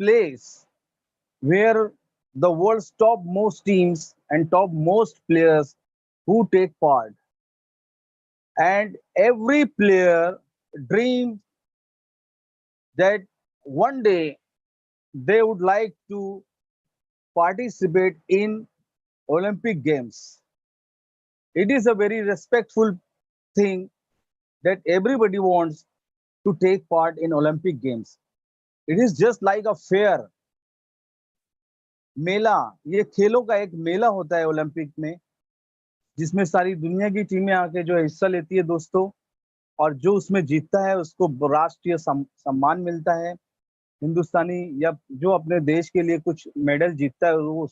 place where the world's top most teams and top most players who take part, and every player dreams that one day they would like to participate in Olympic Games. It is a very respectful thing that everybody wants to take part in Olympic Games. It is just like a fair, मेला। ये खेलों का एक मेला होता है Olympic में, जिसमें सारी दुनिया की टीमें आके जो हिस्सा लेती है दोस्तों, और जो उसमें जीतता है उसको राष्ट्रीय सम्मान मिलता है। हिंदुस्तानी या जो अपने देश के लिए कुछ मेडल जीतता है वो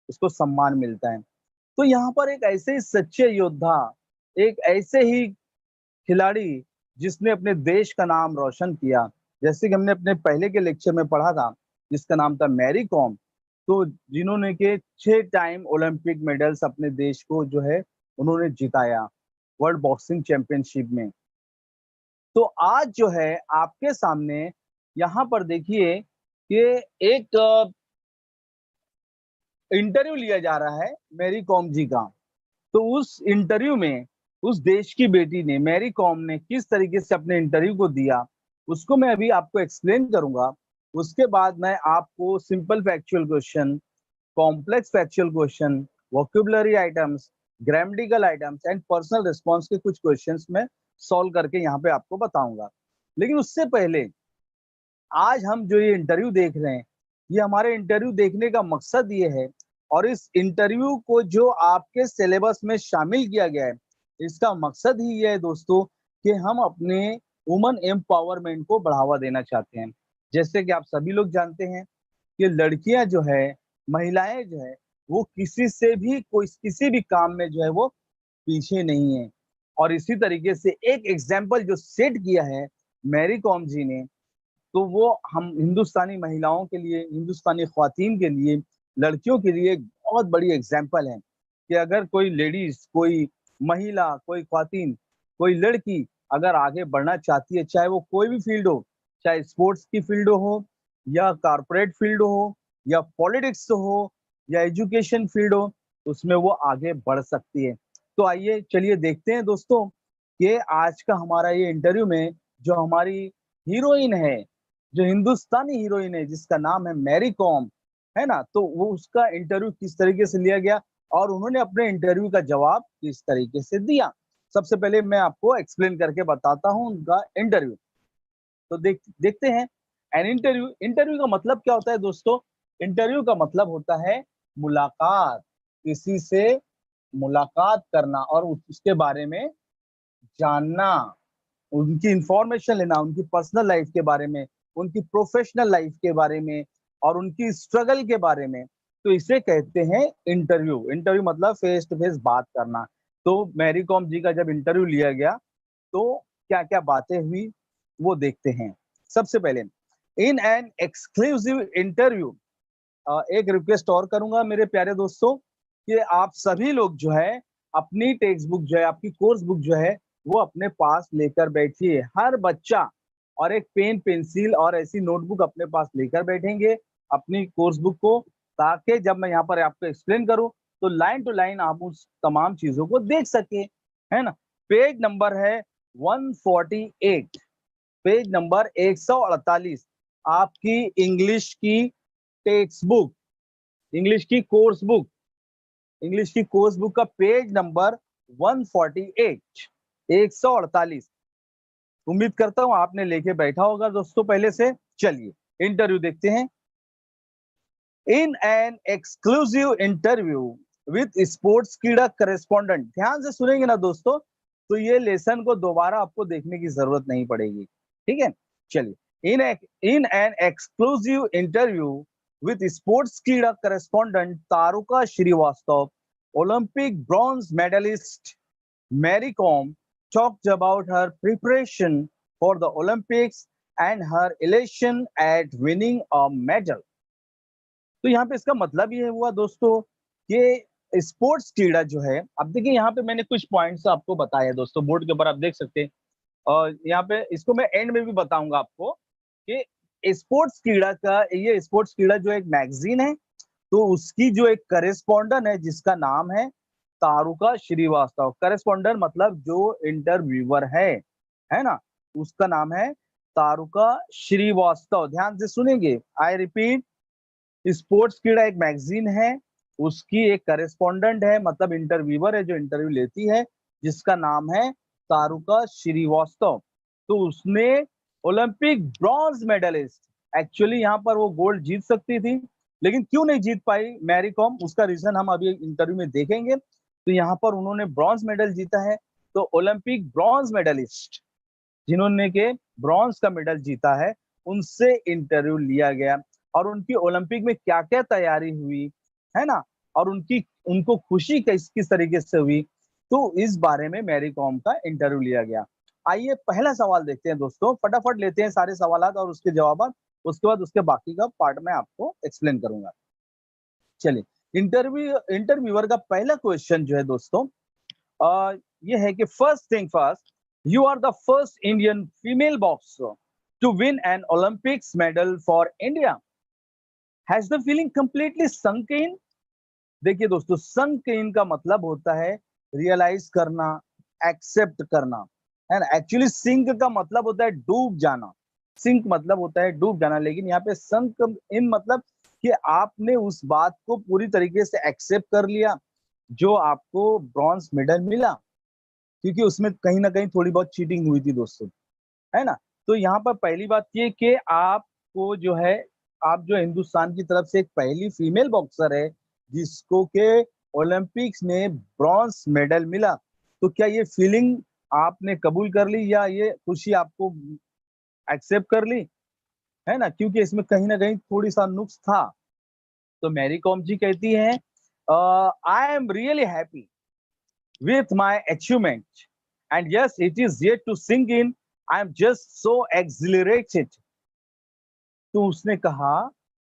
उसको सम्मान मिलता है। तो यहाँ पर एक ऐसे ही सच्चे योद्धा, एक ऐसे ही खिलाड़ी जिसने अपने देश का नाम रोशन किया, जैसे कि हमने अपने पहले के लेक्चर में पढ़ा था, जिसका नाम था मैरी कॉम, तो जिन्होंने के 6 टाइम ओलंपिक मेडल्स अपने देश को जो है उन्होंने जिताया वर्ल्ड बॉक्सिंग चैंपियनशिप में। तो आज जो है आपके सामने यहाँ पर देखिए कि एक इंटरव्यू लिया जा रहा है मैरी कॉम जी का। तो उस इंटरव्यू में उस देश की बेटी ने, मैरी कॉम ने, किस तरीके से अपने इंटरव्यू को दिया, उसको मैं अभी आपको एक्सप्लेन करूंगा। उसके बाद मैं आपको simple factual question, complex factual question, vocabulary items, grammatical items and personal response के कुछ क्वेश्चंस में सॉल्व करके यहाँ पे आपको बताऊंगा। लेकिन उससे पहले आज हम जो ये इंटरव्यू देख रहे हैं, ये हमारे इंटरव्यू देखने का मकसद ये है, और इस इंटरव्यू को जो आपके सिलेबस में शामिल किया गया है, इसका मकसद ही ये है दोस्तों कि हम अपने वुमन एम्पावरमेंट को बढ़ावा देना चाहते हैं। जैसे कि आप सभी लोग जानते हैं कि लड़कियां जो है, महिलाएं जो है, वो किसी भी काम में जो है वो पीछे नहीं है। और इसी तरीके से एक एग्जाम्पल जो सेट किया है मैरी कॉम जी ने, तो वो हम हिंदुस्तानी महिलाओं के लिए, हिंदुस्तानी ख्वातीन के लिए, लड़कियों के लिए एक बहुत बड़ी एग्जाम्पल है कि अगर कोई लेडीज, कोई महिला, कोई ख्वातीन, कोई लड़की अगर आगे बढ़ना चाहती है, चाहे वो कोई भी फील्ड हो, चाहे स्पोर्ट्स की फील्ड हो, या कारपोरेट फील्ड हो, या पॉलिटिक्स हो, या एजुकेशन फील्ड हो, उसमें वो आगे बढ़ सकती है। तो आइए चलिए देखते हैं दोस्तों कि आज का हमारा ये इंटरव्यू में जो हमारी हीरोइन है, जो हिंदुस्तानी हीरोइन है, जिसका नाम है मैरी कॉम, है ना, तो वो उसका इंटरव्यू किस तरीके से लिया गया और उन्होंने अपने इंटरव्यू का जवाब किस तरीके से दिया। सबसे पहले मैं आपको एक्सप्लेन करके बताता हूं उनका इंटरव्यू। तो देखते हैं। एन इंटरव्यू, इंटरव्यू का मतलब क्या होता है दोस्तों? इंटरव्यू का मतलब होता है मुलाकात, किसी से मुलाकात करना और उसके बारे में जानना, उनकी इंफॉर्मेशन लेना, उनकी पर्सनल लाइफ के बारे में, उनकी प्रोफेशनल लाइफ के बारे में और उनकी स्ट्रगल के बारे में। तो इसे कहते हैं इंटरव्यू। इंटरव्यू मतलब फेस टू फेस बात करना। तो मैरी कॉम जी का जब इंटरव्यू लिया गया तो क्या क्या बातें हुई वो देखते हैं। सबसे पहले, इन एन एक्सक्लूसिव इंटरव्यू, एक रिक्वेस्ट और करूंगा मेरे प्यारे दोस्तों कि आप सभी लोग जो है अपनी टेक्स्ट बुक जो है, आपकी कोर्स बुक जो है, वो अपने पास लेकर बैठिए। हर बच्चा और एक पेन, पेंसिल और ऐसी नोटबुक अपने पास लेकर बैठेंगे अपनी कोर्स बुक को, ताकि जब मैं यहाँ पर आपको एक्सप्लेन करूं तो लाइन टू लाइन आप उस तमाम चीजों को देख सके, है ना। पेज नंबर है 148, पेज नंबर 148, आपकी इंग्लिश की टेक्स्ट बुक, इंग्लिश की कोर्स बुक, इंग्लिश की कोर्स बुक का पेज नंबर 148, 148। उम्मीद करता हूं आपने लेके बैठा होगा दोस्तों पहले से। चलिए इंटरव्यू देखते हैं। इन an exclusive interview with sports कीड़ा करेस्पॉन्डेंट, ध्यान से सुनेंगे ना दोस्तों, तो ये लेसन को दोबारा आपको देखने की जरूरत नहीं पड़ेगी, ठीक है। चलिए, in an exclusive interview with sports कीड़ा correspondent Taruka Srivastava, Olympic bronze medalist Mary Kom talked about her preparation for the Olympics and her elation at winning a medal. तो यहाँ पे इसका मतलब ये हुआ दोस्तों कि स्पोर्ट्स कीड़ा जो है, अब देखिए यहाँ पे मैंने कुछ पॉइंट्स आपको बताए दोस्तों, बोर्ड के ऊपर आप देख सकते हैं, और यहाँ पे इसको मैं एंड में भी बताऊंगा आपको कि स्पोर्ट्स कीड़ा का, ये स्पोर्ट्स कीड़ा जो एक मैगजीन है, तो उसकी जो एक करेस्पॉन्डेंट है जिसका नाम है तारुका श्रीवास्तव। करेस्पॉन्डेंट मतलब जो इंटरव्यूअर है ना, उसका नाम है तारुका श्रीवास्तव। ध्यान से सुनेंगे, आई रिपीट, स्पोर्ट्स कीड़ा एक मैगजीन है, उसकी एक करेस्पॉन्डेंट है मतलब इंटरव्यूअर है जो इंटरव्यू लेती है, जिसका नाम है तारुका श्रीवास्तव। तो उसने ओलंपिक ब्रॉन्ज मेडलिस्ट, एक्चुअली यहाँ पर वो गोल्ड जीत सकती थी, लेकिन क्यों नहीं जीत पाई मैरी कॉम, उसका रीजन हम अभी इंटरव्यू में देखेंगे। तो यहाँ पर उन्होंने ब्रॉन्ज मेडल जीता है। तो ओलंपिक ब्रॉन्ज मेडलिस्ट जिन्होंने के ब्रॉन्ज का मेडल जीता है, उनसे इंटरव्यू लिया गया और उनकी ओलंपिक में क्या क्या तैयारी हुई है ना, और उनको खुशी किस किस तरीके से हुई, तो इस बारे में मैरी कॉम का इंटरव्यू लिया गया। आइए पहला सवाल देखते हैं दोस्तों, फटाफट लेते हैं सारे सवाल और उसके जवाब, उसके बाद उसके बाकी का पार्ट में आपको एक्सप्लेन करूंगा। चलिए, इंटरव्यूअर का पहला क्वेश्चन जो है दोस्तों, ये है कि first thing first, you are the first Indian female boxer to win an Olympics medal for India, has the feeling completely sunk in. देखिए दोस्तों, संक इन का मतलब होता है रियलाइज करना, एक्सेप्ट करना, है ना। एक्चुअली सिंक का मतलब होता है डूब जाना, सिंक मतलब होता है डूब जाना, लेकिन यहाँ पे संक इन मतलब कि आपने उस बात को पूरी तरीके से एक्सेप्ट कर लिया जो आपको ब्रॉन्ज मेडल मिला, क्योंकि उसमें कहीं ना कहीं थोड़ी बहुत चीटिंग हुई थी दोस्तों, है ना। तो यहाँ पर पहली बात ये कि आपको जो है, आप जो हिंदुस्तान की तरफ से एक पहली फीमेल बॉक्सर है जिसको के ओलंपिक्स में ब्रॉन्ज मेडल मिला, तो क्या ये फीलिंग आपने कबूल कर ली या ये खुशी आपको एक्सेप्ट कर ली, है ना, क्योंकि इसमें कहीं ना कहीं थोड़ी सा नुक्स था। तो मैरी कॉम जी कहती हैं, I am really happy with my achievement, and yes, it is yet to sink in, I am just so exhilarated। तो उसने कहा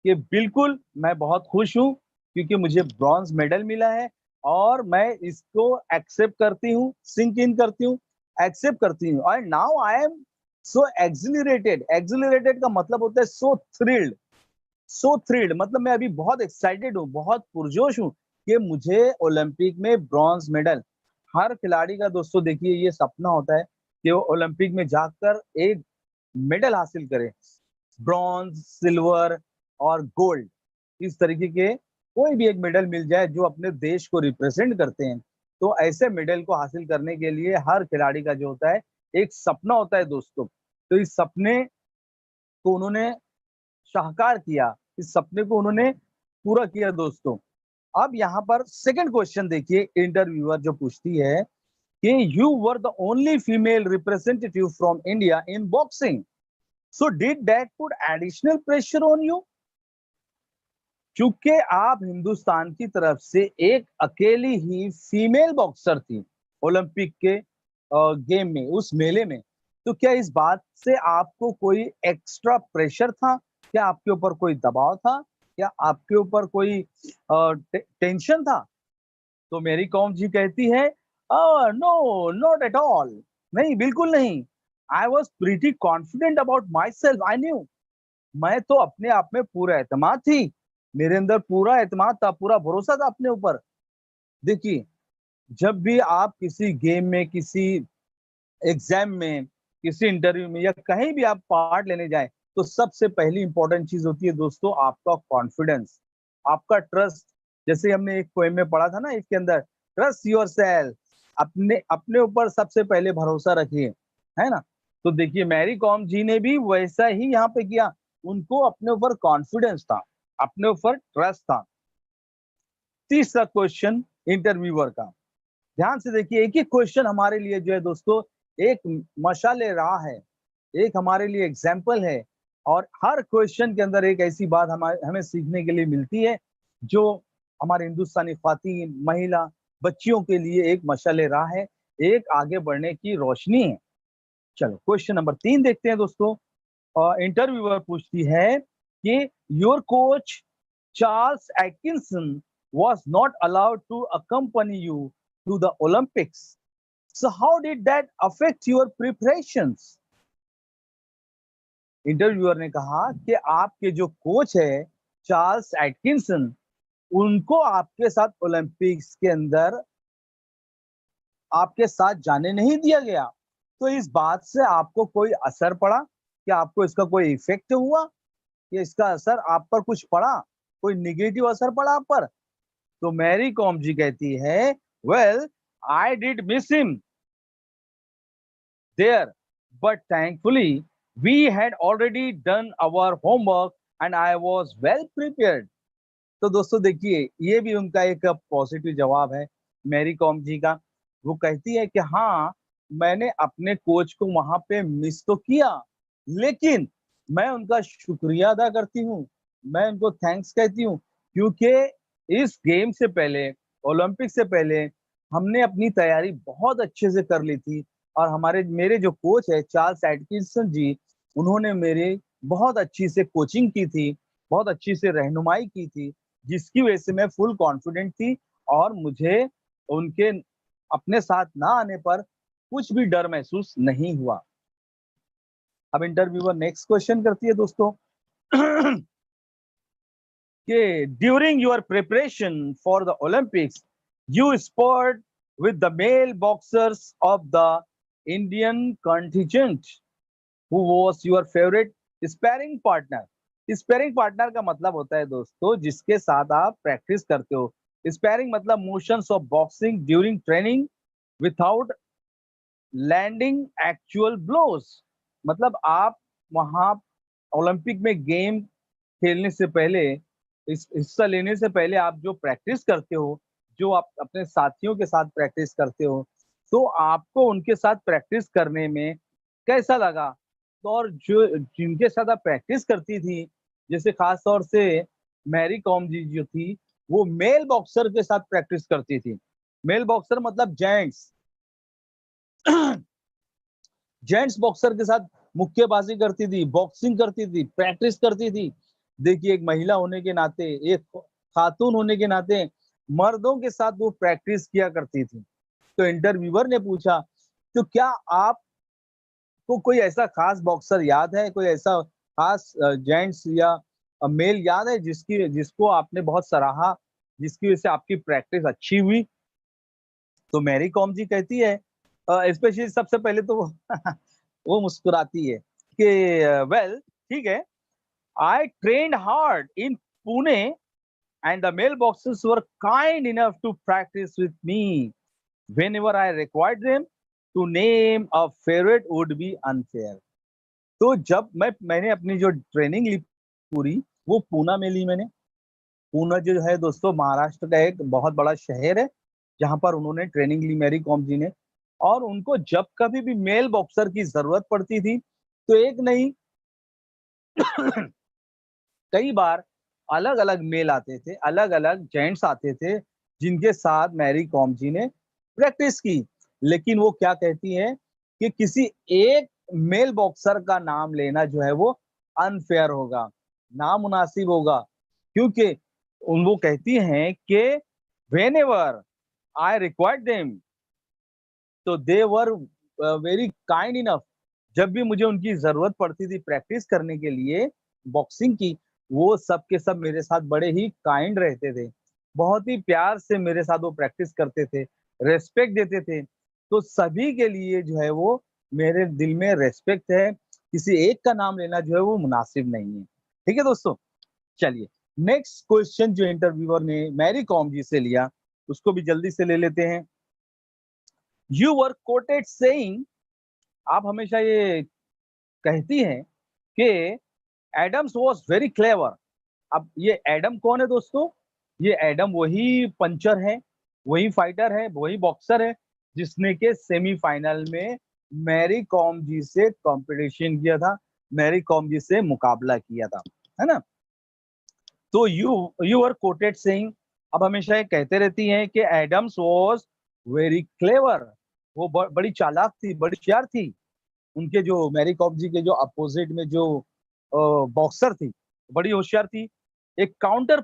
कि बिल्कुल मैं बहुत खुश हूं क्योंकि मुझे ब्रॉन्ज मेडल मिला है और मैं इसको एक्सेप्ट करती हूँ, सिंक इन करती हूँ, एक्सेप्ट करती हूँ। और now I am so accelerated, accelerated का मतलब होता है सो थ्रिल्ड, सो थ्रिल्ड मतलब मैं अभी बहुत एक्साइटेड हूँ, बहुत पुरजोश हूँ कि मुझे ओलंपिक में ब्रॉन्ज मेडल। हर खिलाड़ी का दोस्तों देखिए ये सपना होता है कि वो ओलंपिक में जाकर एक मेडल हासिल करे, ब्रॉन्ज, सिल्वर और गोल्ड, इस तरीके के कोई भी एक मेडल मिल जाए जो अपने देश को रिप्रेजेंट करते हैं। तो ऐसे मेडल को हासिल करने के लिए हर खिलाड़ी का जो होता है एक सपना होता है दोस्तों। तो इस सपने को उन्होंने साकार किया, इस सपने को उन्होंने पूरा किया दोस्तों। अब यहाँ पर सेकंड क्वेश्चन देखिए, इंटरव्यूअर जो पूछती है कि you were the only female representative from India in boxing, so did that put additional pressure on you. चूंकि आप हिंदुस्तान की तरफ से एक अकेली ही फीमेल बॉक्सर थी ओलंपिक के गेम में, उस मेले में, तो क्या इस बात से आपको कोई एक्स्ट्रा प्रेशर था, क्या आपके ऊपर कोई दबाव था, क्या आपके ऊपर कोई टेंशन था। तो मेरी कॉम जी कहती है, नो नॉट एट ऑल, नहीं बिल्कुल नहीं, I was pretty confident about my self, I knew, मैं तो अपने आप में पूरा एतमाद थी, मेरे अंदर पूरा एतमाद था, पूरा भरोसा था अपने ऊपर। देखिए, जब भी आप किसी गेम में, किसी एग्जाम में, किसी इंटरव्यू में या कहीं भी आप पार्ट लेने जाएं, तो सबसे पहली इंपॉर्टेंट चीज होती है दोस्तों आपका कॉन्फिडेंस, आपका ट्रस्ट। जैसे हमने एक पोएम में पढ़ा था ना, इसके अंदर ट्रस्ट योरसेल्फ, अपने अपने ऊपर सबसे पहले भरोसा रखिए, है ना। तो देखिए मैरी कॉम जी ने भी वैसा ही यहाँ पे किया, उनको अपने ऊपर कॉन्फिडेंस था, अपने ऊपर ट्रस्ट था। तीसरा क्वेश्चन इंटरव्यूअर का, ध्यान से देखिए, एक ही क्वेश्चन हमारे लिए जो है दोस्तों एक मशाले राह है, एक हमारे लिए एग्जाम्पल है, और हर क्वेश्चन के अंदर एक ऐसी बात हमें सीखने के लिए मिलती है जो हमारे हिंदुस्तानी ख्वातीन, महिला, बच्चियों के लिए एक मशाले राह है, एक आगे बढ़ने की रोशनी है। चलो क्वेश्चन नंबर 3 देखते हैं दोस्तों। इंटरव्यूअर पूछती है कि your coach Charles Atkinson was not allowed to accompany you to the Olympics. So how did that affect your preparations? Interviewer ने कहा कि आपके जो कोच है चार्ल्स एटकिंसन, उनको आपके साथ ओलंपिक्स के अंदर आपके साथ जाने नहीं दिया गया। तो इस बात से आपको कोई असर पड़ा? क्या आपको इसका कोई इफेक्ट हुआ? कि इसका असर आप पर कुछ पड़ा? कोई नेगेटिव असर पड़ा आप पर? तो मैरी कॉम जी कहती है, well I did miss him there, but thankfully we had already done our homework and I was well prepared. तो दोस्तों देखिए, ये भी उनका एक पॉजिटिव जवाब है मैरी कॉम जी का। वो कहती है कि हाँ, मैंने अपने कोच को वहां पे मिस तो किया, लेकिन मैं उनका शुक्रिया अदा करती हूँ, मैं उनको थैंक्स कहती हूँ, क्योंकि इस गेम से पहले, ओलंपिक से पहले हमने अपनी तैयारी बहुत अच्छे से कर ली थी और हमारे मेरे जो कोच है चार्ल्स एटकिंसन जी, उन्होंने मेरे बहुत अच्छी से कोचिंग की थी, बहुत अच्छी से रहनुमाई की थी, जिसकी वजह से मैं फुल कॉन्फिडेंट थी और मुझे उनके अपने साथ ना आने पर कुछ भी डर महसूस नहीं हुआ। अब इंटरव्यूअर नेक्स्ट क्वेश्चन करती है दोस्तों कि during your preparation for the Olympics you sport with the male boxers of the Indian contingent who was your favourite sparring partner. Sparring partner का मतलब होता है दोस्तों जिसके साथ आप प्रैक्टिस करते हो। स्पैरिंग मतलब motions of boxing during training without landing actual blows. मतलब आप वहां ओलंपिक में गेम खेलने से पहले, इस हिस्सा लेने से पहले आप जो प्रैक्टिस करते हो, जो आप अपने साथियों के साथ प्रैक्टिस करते हो, तो आपको उनके साथ प्रैक्टिस करने में कैसा लगा? तो और जो जिनके साथ आप प्रैक्टिस करती थी, जैसे खास तौर से मैरी कॉम जी जो थी, वो मेल बॉक्सर के साथ प्रैक्टिस करती थी। मेल बॉक्सर मतलब जेंट्स जेंट्स बॉक्सर के साथ मुक्केबाजी करती थी, बॉक्सिंग करती थी, प्रैक्टिस करती थी। देखिए, एक महिला होने के नाते, एक खातून होने के नाते मर्दों के साथ वो प्रैक्टिस किया करती थी। तो इंटरव्यूअर ने पूछा, तो क्या आपको कोई ऐसा खास बॉक्सर याद है, कोई ऐसा खास जेंट्स या मेल याद है जिसको आपने बहुत सराहा, जिसकी वजह से आपकी प्रैक्टिस अच्छी हुई? तो मैरी कॉम जी कहती है, स्पेशली सबसे पहले तो वो वो मुस्कुराती है कि वेल ठीक है, I trained hard in Pune and the mailboxes were kind enough to practice with me whenever I required them. To name a favorite would be unfair. तो जब मैंने अपनी जो ट्रेनिंग ली पूरी, वो पूना में ली मैंने। पूना जो है दोस्तों महाराष्ट्र का एक बहुत बड़ा शहर है, जहां पर उन्होंने ट्रेनिंग ली मैरी कॉम जी ने। और उनको जब कभी भी मेल बॉक्सर की जरूरत पड़ती थी, तो एक नहीं कई बार अलग अलग मेल आते थे, अलग अलग जेंट्स आते थे, जिनके साथ मैरी कॉम जी ने प्रैक्टिस की। लेकिन वो क्या कहती है कि किसी एक मेल बॉक्सर का नाम लेना जो है वो अनफेयर होगा, नामुनासिब होगा, क्योंकि वो कहती हैं कि when ever I required them, तो दे वर वेरी काइंड इनफ। जब भी मुझे उनकी जरूरत पड़ती थी प्रैक्टिस करने के लिए बॉक्सिंग की, वो सब के सब मेरे साथ बड़े ही काइंड रहते थे, बहुत ही प्यार से मेरे साथ वो प्रैक्टिस करते थे, रेस्पेक्ट देते थे। तो सभी के लिए जो है वो मेरे दिल में रेस्पेक्ट है, किसी एक का नाम लेना जो है वो मुनासिब नहीं है। ठीक है दोस्तों, चलिए नेक्स्ट क्वेश्चन जो इंटरव्यूअर ने मैरी कॉम जी से लिया, उसको भी जल्दी से ले लेते हैं। यू वर कोटेड सेइंग, आप हमेशा ये कहती हैं कि एडम्स वाज वेरी क्लेवर। अब ये एडम कौन है दोस्तों? ये एडम वही पंचर है, वही फाइटर है, वही बॉक्सर है जिसने के सेमीफाइनल में मैरी कॉम जी से कंपटीशन किया था, मैरी कॉम जी से मुकाबला किया था, है ना? तो यू आर कोटेड सेइंग, अब हमेशा ये कहते रहती हैं कि एडम्स वाज वेरी क्लेवर, वो बड़ी चालाक थी, बड़ी होशियार थी। उनके जो मैरी कॉम जी के जो अपोजिट में जो बॉक्सर थी, बड़ी होशियार थी। एक काउंटर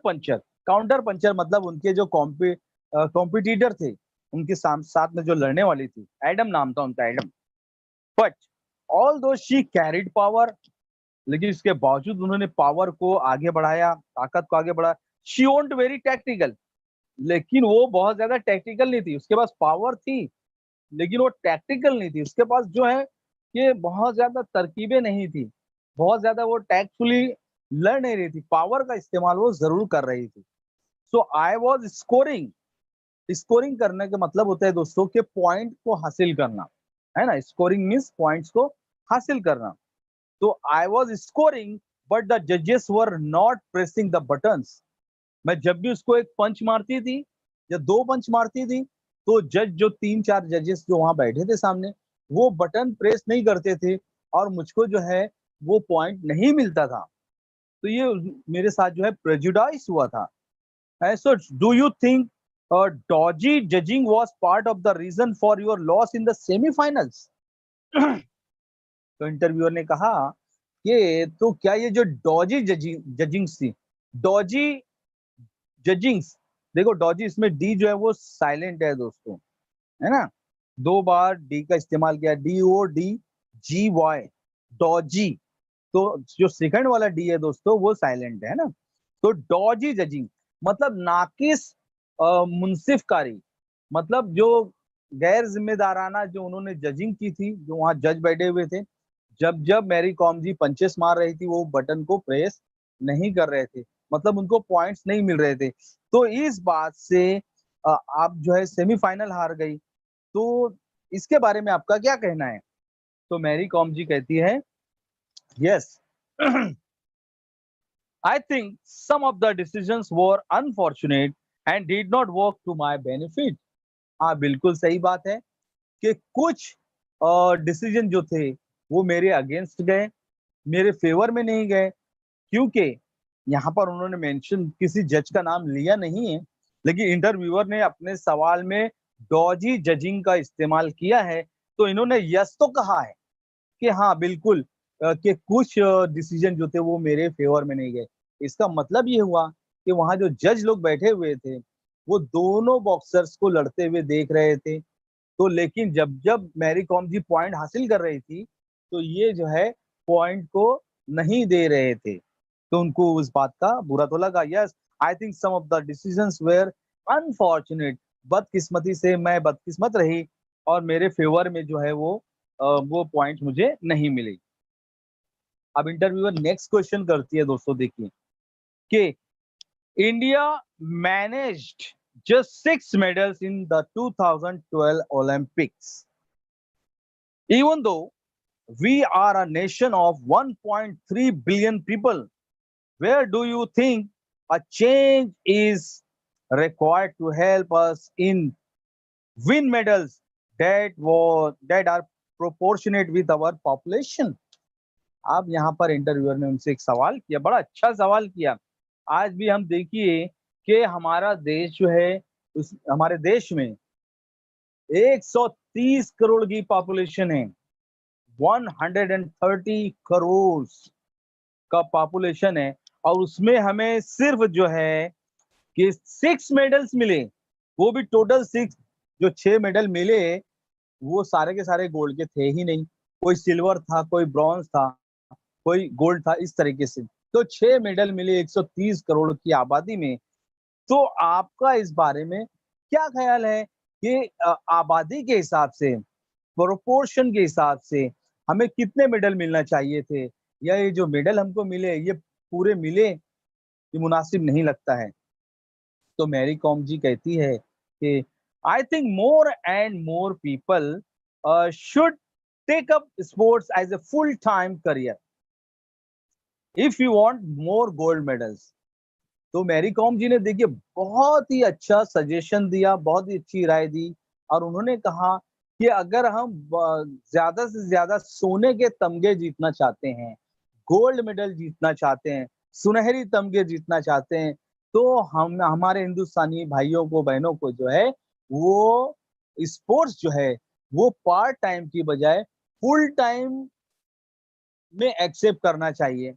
पंचर मतलब उनके जो कॉम्पिटिटर थे, उनके साथ में जो लड़ने वाली थी, एडम नाम था उनका, एडम। बट ऑल दो शी कैरिड पावर, लेकिन इसके बावजूद उन्होंने पावर को आगे बढ़ाया, ताकत को आगे बढ़ाया। शी वॉन्ट वेरी टैक्टिकल, लेकिन वो बहुत ज्यादा टैक्टिकल नहीं थी। उसके पास पावर थी, लेकिन वो टैक्टिकल नहीं थी। उसके पास जो है कि बहुत ज्यादा तरकीबें नहीं थी, बहुत ज्यादा वो टैक्टफुली लड़ नहीं रही थी। पावर का इस्तेमाल वो जरूर कर रही थी। सो आई वॉज स्कोरिंग। स्कोरिंग करने का मतलब होता है दोस्तों कि पॉइंट को हासिल करना, है ना। स्कोरिंग मीन्स पॉइंट्स को हासिल करना। तो I was scoring but the जजेस were not pressing the buttons. मैं जब भी उसको एक पंच मारती थी या दो पंच मारती थी, तो जज, जो तीन चार जजेस जो वहां बैठे थे सामने, वो बटन प्रेस नहीं करते थे और मुझको जो है वो पॉइंट नहीं मिलता था। तो ये मेरे साथ जो है प्रेजुडाइज हुआ था। So do you think dodgy judging was part of the reason for your loss in the semi-finals? तो इंटरव्यूअर ने कहा कि तो क्या ये जो डॉजी जजिंग्स थी, डॉजी जजिंग्स, देखो डॉजी इसमें डी जो है वो साइलेंट है दोस्तों, है ना। दो बार डी का इस्तेमाल किया, DODGY, डॉजी। तो जो सेकंड वाला डी है दोस्तों वो साइलेंट है ना। तो डॉजी जजिंग मतलब नाकिस मुंसिफकारी, मतलब जो गैर जिम्मेदाराना जो उन्होंने जजिंग की थी, जो वहां जज बैठे हुए थे, जब जब मैरी कॉम जी पंचेस मार रही थी वो बटन को प्रेस नहीं कर रहे थे, मतलब उनको पॉइंट्स नहीं मिल रहे थे। तो इस बात से आप जो है सेमीफाइनल हार गई। तो इसके बारे में आपका क्या कहना है? तो मैरी कॉम जी कहती है, yes, I think some of the decisions were unfortunate and did not work to my benefit. हाँ, बिल्कुल सही बात है कि कुछ डिसीजन जो थे वो मेरे अगेंस्ट गए, मेरे फेवर में नहीं गए, क्योंकि यहाँ पर उन्होंने मेंशन किसी जज का नाम लिया नहीं है, लेकिन इंटरव्यूअर ने अपने सवाल में डॉजी जजिंग का इस्तेमाल किया है। तो इन्होंने यस तो कहा है कि हाँ बिल्कुल, कि कुछ डिसीजन जो थे वो मेरे फेवर में नहीं गए। इसका मतलब ये हुआ कि वहां जो जज लोग बैठे हुए थे वो दोनों बॉक्सर्स को लड़ते हुए देख रहे थे। तो लेकिन जब जब मैरी कॉम जी पॉइंट हासिल कर रही थी, तो ये जो है पॉइंट को नहीं दे रहे थे। तो उनको उस बात का बुरा तो लगा। Yes, I think some of the decisions were unfortunate. बदकिस्मती से मैं बदकिस्मत रही और मेरे फेवर में जो है वो पॉइंट मुझे नहीं मिली। अब इंटरव्यूअर नेक्स्ट क्वेश्चन करती है दोस्तों, देखिए कि India managed just 6 medals in the 2012 Olympics. Even though we are a nation of 1.3 billion people, where do you think a change is required to help us in win medals that are proportionate with our population? अब यहाँ पर interviewer ने उनसे एक सवाल किया, बड़ा अच्छा सवाल किया। आज भी हम देखिए कि हमारा देश जो है, उस हमारे देश में 130 करोड़ की पॉपुलेशन है। 130 करोड़ का पॉपुलेशन है, और उसमें हमें सिर्फ जो है कि 6 मेडल्स मिले, वो भी टोटल 6। जो 6 मेडल मिले वो सारे के सारे गोल्ड के थे ही नहीं, कोई सिल्वर था, कोई ब्रॉन्ज था, कोई गोल्ड था, इस तरीके से। तो 6 मेडल मिले 130 करोड़ की आबादी में। तो आपका इस बारे में क्या ख्याल है कि आबादी के हिसाब से, प्रोपोर्शन के हिसाब से हमें कितने मेडल मिलना चाहिए थे, या ये जो मेडल हमको मिले ये पूरे मिले, ये मुनासिब नहीं लगता है? तो मैरी कॉम जी कहती है कि I think more and more people should take up sports as a full time career if you want more gold medals. तो मैरी कॉम जी ने देखिए बहुत ही अच्छा सजेशन दिया, बहुत ही अच्छी राय दी, और उन्होंने कहा कि अगर हम ज्यादा से ज्यादा सोने के तमगे जीतना चाहते हैं, गोल्ड मेडल जीतना चाहते हैं, सुनहरी तमगे जीतना चाहते हैं, तो हम हमारे हिंदुस्तानी भाइयों को, बहनों को जो है वो स्पोर्ट्स जो है वो पार्ट टाइम की बजाय फुल टाइम में एक्सेप्ट करना चाहिए।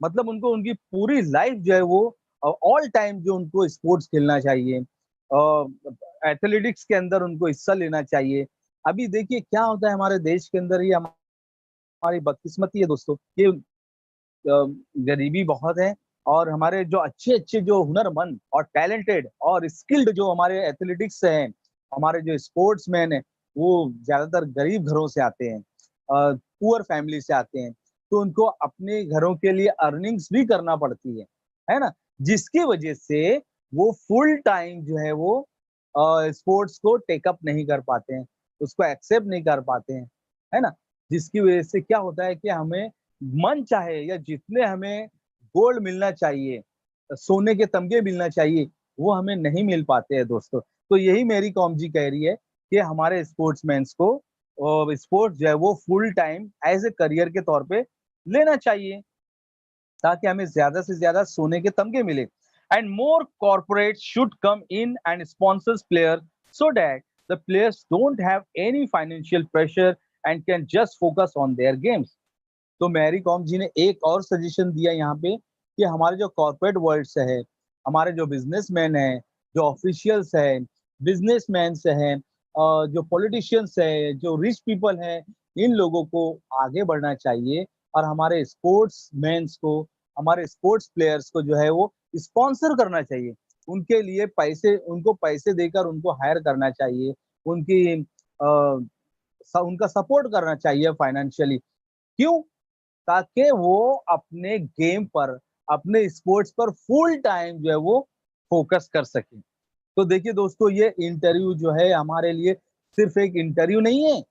मतलब उनको उनकी पूरी लाइफ जो है वो ऑल टाइम जो उनको स्पोर्ट्स खेलना चाहिए, एथलेटिक्स के अंदर उनको हिस्सा लेना चाहिए। अभी देखिए क्या होता है हमारे देश के अंदर, ये हमारी बदकिस्मती है दोस्तों कि गरीबी बहुत है, और हमारे जो अच्छे-अच्छे जो हुनरमंद और टैलेंटेड और स्किल्ड जो हमारे एथलेटिक्स हैं, हमारे जो स्पोर्ट्समैन हैं, वो ज़्यादातर गरीब घरों से आते हैं, पुअर फैमिली से आते हैं। तो उनको अपने घरों के लिए अर्निंग्स भी करना पड़ती है ना? जिसकी वजह से वो फुल टाइम जो है वो स्पोर्ट्स को टेक अप नहीं कर पाते हैं, उसको एक्सेप्ट नहीं कर पाते हैं, है ना? जिसकी वजह से क्या होता है कि हमें मन चाहे या जितने हमें गोल्ड मिलना चाहिए, सोने के तमगे मिलना चाहिए, वो हमें नहीं मिल पाते हैं दोस्तों। तो यही मेरी कॉम जी कह रही है कि हमारे स्पोर्ट्समैन्स को स्पोर्ट्स जो है वो full time as a career के तौर पे लेना चाहिए, ताकि हमें ज़्यादा से ज़्यादा सोने के तमगे मिले। And more corporates should come in and sponsors player so that the players don't have any financial pressure and can just focus on their games. तो मैरी कॉम जी ने एक और सजेशन दिया यहाँ पे कि हमारे जो कॉर्पोरेट वर्ल्ड से है, हमारे जो बिजनेसमैन हैं, जो ऑफिशियल्स हैं, बिजनेसमैन से हैं, जो पॉलिटिशियंस हैं, जो रिच पीपल हैं, इन लोगों को आगे बढ़ना चाहिए और हमारे स्पोर्ट्समैन्स को, हमारे स्पोर्ट्स प्लेयर्स को जो है वो स्पॉन्सर करना चाहिए। उनके लिए पैसे, उनको पैसे देकर उनको हायर करना चाहिए, उनकी उनका सपोर्ट करना चाहिए फाइनेंशियली। क्यों? ताकि वो अपने गेम पर, अपने स्पोर्ट्स पर फुल टाइम जो है वो फोकस कर सके। तो देखिए दोस्तों, ये इंटरव्यू जो है हमारे लिए सिर्फ एक इंटरव्यू नहीं है,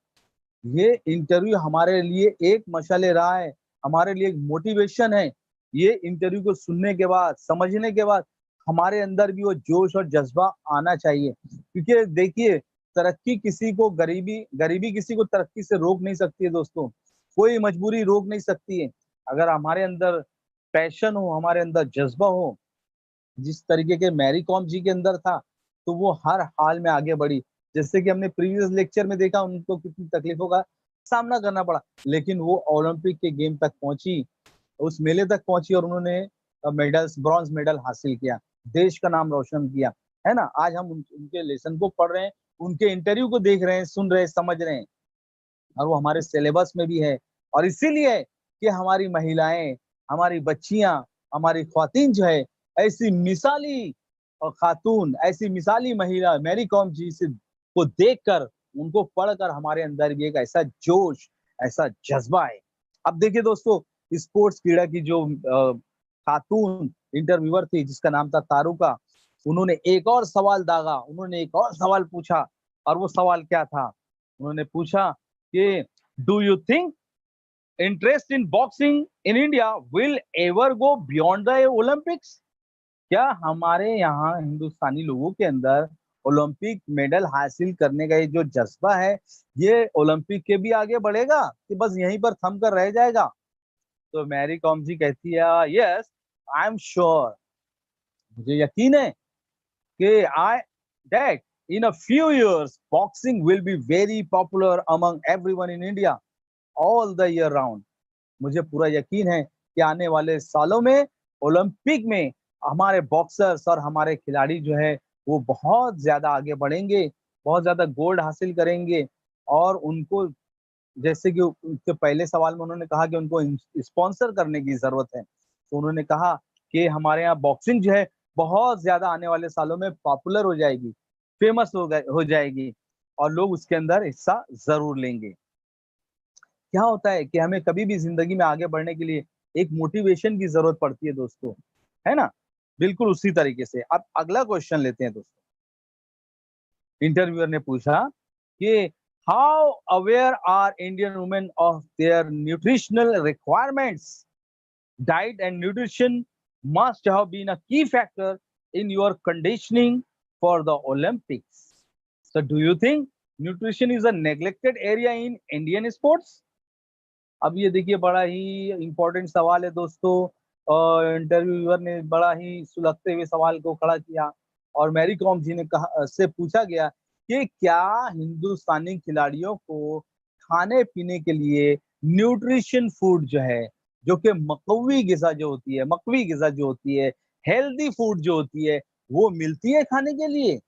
ये इंटरव्यू हमारे लिए एक मशाले राह है, हमारे लिए एक मोटिवेशन है। ये इंटरव्यू को सुनने के बाद, समझने के बाद हमारे अंदर भी वो जोश और जज्बा आना चाहिए, क्योंकि देखिए, तरक्की किसी को गरीबी गरीबी किसी को तरक्की से रोक नहीं सकती है दोस्तों, कोई मजबूरी रोक नहीं सकती है। अगर हमारे अंदर पैशन हो, हमारे अंदर जज्बा हो, जिस तरीके के मैरी कॉम जी के अंदर था, तो वो हर हाल में आगे बढ़ी। जैसे कि हमने प्रीवियस लेक्चर में देखा, उनको कितनी तकलीफों का सामना करना पड़ा, लेकिन वो ओलंपिक के गेम तक पहुंची, उस मेले तक पहुंची और उन्होंने मेडल्स, ब्रॉन्ज मेडल हासिल किया, देश का नाम रोशन किया, है ना? आज हम उनके लेसन को पढ़ रहे हैं, उनके इंटरव्यू को देख रहे हैं, सुन रहे हैं, समझ रहे हैं, और वो हमारे सिलेबस में भी है। और इसीलिए कि हमारी महिलाएं, हमारी बच्चियां, हमारी ख्वातीन जो है, ऐसी मिसाली खातून, ऐसी मिसाली महिला मैरी कॉम जी से को देखकर, उनको पढ़कर हमारे अंदर भी एक ऐसा जोश, ऐसा जज्बा है। अब देखिए दोस्तों, स्पोर्ट्स क्रीड़ा की जो खातून इंटरव्यूअर थी, जिसका नाम था तारुका, उन्होंने एक और सवाल दागा, उन्होंने एक और सवाल पूछा। और वो सवाल क्या था? उन्होंने पूछा कि do you think interest in boxing in India will ever go beyond the Olympics? क्या हमारे यहाँ हिंदुस्तानी लोगों के अंदर ओलंपिक मेडल हासिल करने का ये जो जज्बा है, ये ओलंपिक के भी आगे बढ़ेगा कि बस यहीं पर थम कर रह जाएगा? तो मैरी कॉम जी कहती है, यस, आई एम श्योर, मुझे यकीन है कि आई that in a few years boxing will be very popular among everyone in India all the year round. मुझे पूरा यकीन है कि आने वाले सालों में ओलंपिक में हमारे बॉक्सर्स और हमारे खिलाड़ी जो है वो बहुत ज्यादा आगे बढ़ेंगे, बहुत ज्यादा गोल्ड हासिल करेंगे। और उनको, जैसे कि उसके पहले सवाल में उन्होंने कहा कि उनको स्पॉन्सर करने की जरूरत है, तो उन्होंने कहा कि हमारे यहाँ बॉक्सिंग जो है बहुत ज्यादा आने वाले सालों में पॉपुलर हो जाएगी, फेमस हो जाएगी, और लोग उसके अंदर हिस्सा जरूर लेंगे। क्या होता है कि हमें कभी भी जिंदगी में आगे बढ़ने के लिए एक मोटिवेशन की जरूरत पड़ती है दोस्तों, है ना? बिल्कुल उसी तरीके से। अब अगला क्वेश्चन लेते हैं दोस्तों। इंटरव्यूअर ने पूछा कि how aware are Indian women of their nutritional requirements? Diet and nutrition must have been a key factor in your conditioning for the Olympics. So, do you think nutrition is a neglected area in Indian sports? अब ये देखिए, बड़ा ही important सवाल है दोस्तों। Interviewer ने बड़ा ही सुलगते हुए सवाल को खड़ा किया, और मैरी कॉम जी ने कहा, से पूछा गया कि क्या हिंदुस्तानी खिलाड़ियों को खाने पीने के लिए न्यूट्रिशन फूड जो है, जो कि मकवी गिजा जो होती है, मकवी गिजा जो होती है, हेल्दी फूड जो होती है, वो मिलती है खाने के लिए?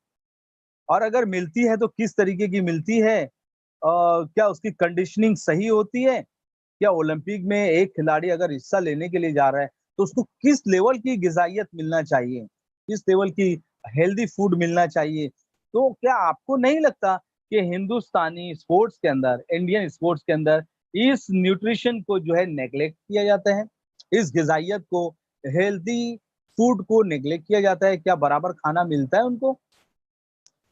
और अगर मिलती है तो किस तरीके की मिलती है? क्या उसकी कंडीशनिंग सही होती है? क्या ओलंपिक में एक खिलाड़ी अगर हिस्सा लेने के लिए जा रहा है तो उसको किस लेवल की ग़िज़ाइयत मिलना चाहिए, किस लेवल की हेल्दी फूड मिलना चाहिए। तो क्या आपको नहीं लगता कि हिंदुस्तानी स्पोर्ट्स के अंदर, इंडियन स्पोर्ट्स के अंदर इस न्यूट्रिशन को जो है नेग्लेक्ट किया जाता है? इस ग़िज़ाइयत को, हेल्दी फूड को नेग्लेक्ट किया जाता है, क्या बराबर खाना मिलता है उनको?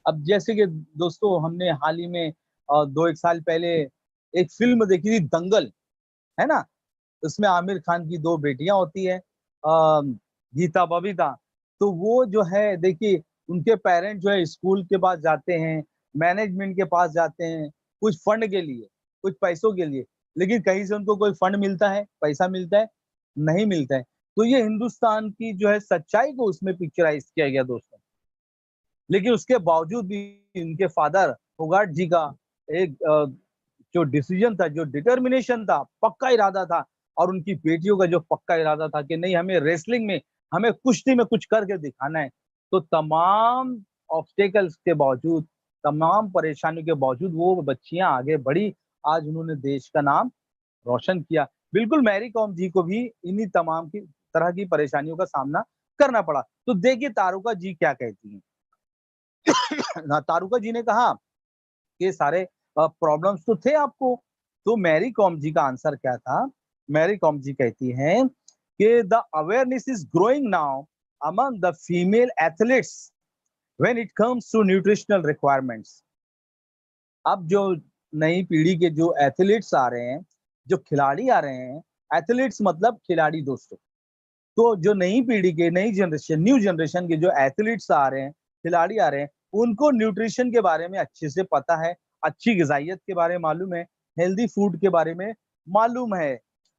अब जैसे कि दोस्तों हमने हाल ही में 2-1 साल पहले एक फ़िल्म देखी थी दंगल, है ना? उसमें आमिर खान की 2 बेटियाँ होती हैं गीता, बबीता। तो वो जो है देखिए उनके पेरेंट्स जो है स्कूल के पास जाते हैं, मैनेजमेंट के पास जाते हैं, कुछ फंड के लिए, कुछ पैसों के लिए, लेकिन कहीं से उनको कोई फंड मिलता है, पैसा मिलता है? नहीं मिलता है। तो ये हिंदुस्तान की जो है सच्चाई को उसमें पिक्चराइज़ किया गया दोस्तों। लेकिन उसके बावजूद भी इनके फादर फोगाट जी का एक जो डिसीजन था, जो डिटर्मिनेशन था, पक्का इरादा था और उनकी बेटियों का जो पक्का इरादा था कि नहीं हमें रेसलिंग में, हमें कुश्ती में कुछ करके दिखाना है। तो तमाम ऑब्स्टेकल्स के बावजूद, तमाम परेशानियों के बावजूद वो बच्चियाँ आगे बढ़ी, आज उन्होंने देश का नाम रोशन किया। बिल्कुल मैरी कॉम जी को भी इन्हीं तमाम की तरह की परेशानियों का सामना करना पड़ा। तो देखिए तारुका जी क्या कहती हैं। तारुका जी ने कहा ये सारे प्रॉब्लम्स तो थे आपको। तो मैरी कॉम जी का आंसर क्या था? मैरी कॉम जी कहती हैं कि the awareness is growing now among the female athletes when it comes to nutritional requirements. अब जो नई पीढ़ी के जो एथलीट्स आ रहे हैं, जो खिलाड़ी आ रहे हैं, एथलीट्स मतलब खिलाड़ी दोस्तों। तो जो नई पीढ़ी के, नई जनरेशन, न्यू जनरेशन के जो एथलीट्स आ रहे हैं, खिलाड़ी आ रहे हैं, उनको न्यूट्रिशन के बारे में अच्छे से पता है, अच्छी ग़िज़ाइयत के बारे में मालूम है, हेल्दी फूड के बारे में मालूम है।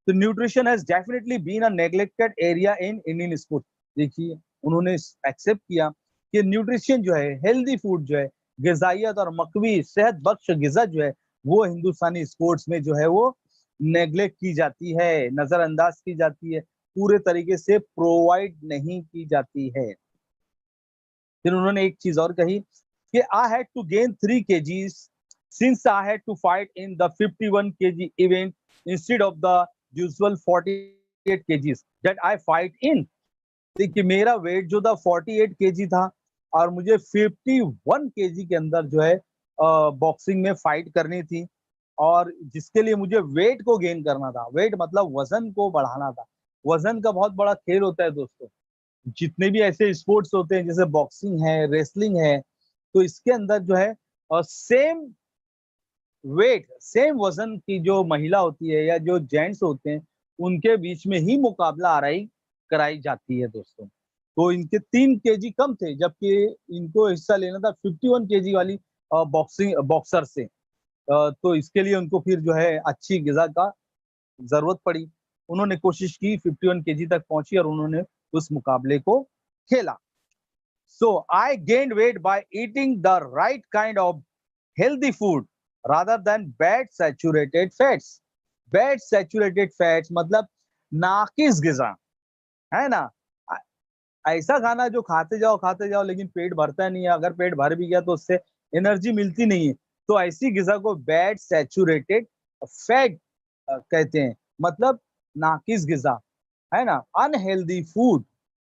तो nutrition has definitely been a neglected area in Indian sport. देखिए, उन्होंने एक्सेप्ट किया कि न्यूट्रिशन जो है, हेल्दी फूड जो है, ग़िज़ाइयत और मक़वी सेहत बख्श ग़िज़ा जो है, वो हिंदुस्तानी स्पोर्ट्स में जो है वो नेग्लेक्ट की जाती है, नज़रअंदाज की जाती है। पूरे तरीके से प्रोवाइड नहीं की जाती है। फिर उन्होंने एक चीज़ और कही कि I had to gain 3 kgs since I had to fight in the 51 kg event instead of the usual 48 kgs that I fight in. देखिए मेरा वेट जो था 48 केजी था और मुझे 51 केजी के अंदर जो है बॉक्सिंग में फाइट करनी थी और जिसके लिए मुझे वेट को गेन करना था। वेट मतलब वज़न को बढ़ाना था। वज़न का बहुत बड़ा खेल होता है दोस्तों। जितने भी ऐसे स्पोर्ट्स होते हैं जैसे बॉक्सिंग है, रेसलिंग है, तो इसके अंदर जो है सेम वेट, सेम वज़न की जो महिला होती है या जो जेंट्स होते हैं, उनके बीच में ही मुकाबला आरई कराई जाती है दोस्तों। तो इनके 3 केजी कम थे जबकि इनको हिस्सा लेना था 51 केजी वाली बॉक्सर से। तो इसके लिए उनको फिर जो है अच्छी ग़िज़ा का ज़रूरत पड़ी। उन्होंने कोशिश की 51 केजी तक पहुँची और उन्होंने उस मुकाबले को खेला। So I gained weight by eating the right kind of healthy food rather than bad saturated fats. Bad saturated fats मतलब नाकिस ग़िज़ा, है ना? अ, ऐसा खाना जो खाते जाओ लेकिन पेट भरता नहीं है, अगर पेट भर भी गया तो उससे एनर्जी मिलती नहीं है। तो ऐसी ग़िज़ा को बैड सैचुरेटेड फैट कहते हैं, मतलब नाकिस ग़िज़ा, है ना? Unhealthy food.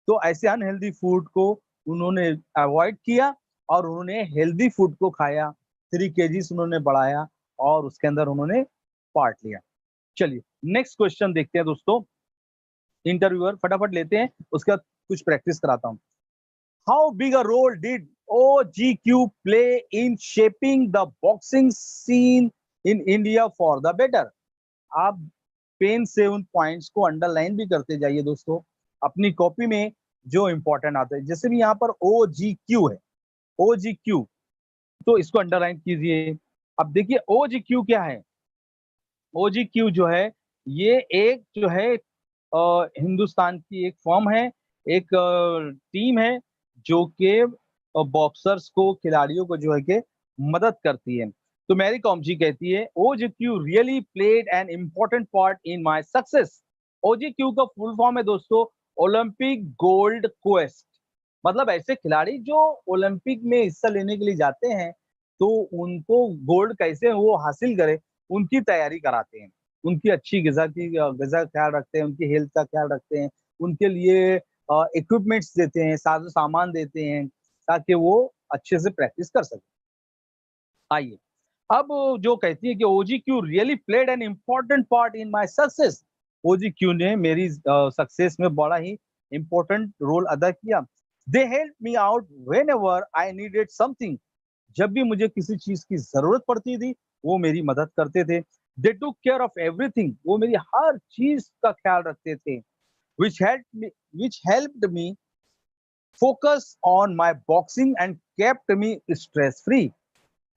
तो ऐसे अनहेल्दी फूड को उन्होंने अवॉइड किया और उन्होंने हेल्दी फूड को खाया। 3 केजीस उन्होंने बढ़ाया और उसके अंदर उन्होंने पार्ट लिया। चलिए नेक्स्ट क्वेश्चन देखते हैं दोस्तों। इंटरव्यूअर फटाफट लेते हैं, उसके बाद कुछ प्रैक्टिस कराता हूँ। How big a role did OGQ play in shaping the boxing scene in India for the better? आप पेन से उन पॉइंट्स को अंडरलाइन भी करते जाइए दोस्तों। अपनी कॉपी में जो इम्पोर्टेंट आते हैं, जैसे भी यहाँ पर OGQ है, OGQ तो इसको अंडरलाइन कीजिए। अब देखिए OGQ क्या है? OGQ जो है, ये एक जो है हिंदुस्तान की एक फर्म है, एक टीम है जो कि बॉक्सर्स को, खिलाड़ियों को जो है कि मदद करती है। तो मैरी कॉम जी कहती है OGQ really played an important part in my success. OGQ का फुल फॉर्म है दोस्तों ओलंपिक गोल्ड क्वेस्ट। मतलब ऐसे खिलाड़ी जो ओलंपिक में हिस्सा लेने के लिए जाते हैं, तो उनको गोल्ड कैसे वो हासिल करें, उनकी तैयारी कराते हैं। उनकी अच्छी ग़िज़ा का ख्याल रखते हैं, उनकी हेल्थ का ख्याल रखते हैं, उनके लिए इक्विपमेंट्स देते हैं, साज़ो-सामान देते हैं, ताकि वो अच्छे से प्रैक्टिस कर सकें। आइए, अब जो कहती है कि OGQ really played an important part in my success. OGQ ने मेरी सक्सेस में बड़ा ही इम्पोर्टेंट रोल अदा किया। They help me out whenever I needed something. जब भी मुझे किसी चीज की जरूरत पड़ती थी, वो मेरी मदद करते थे। दे टूक केयर ऑफ एवरीथिंग। वो मेरी हर चीज का ख्याल रखते थे। Which helped me focus on my boxing and kept me stress free.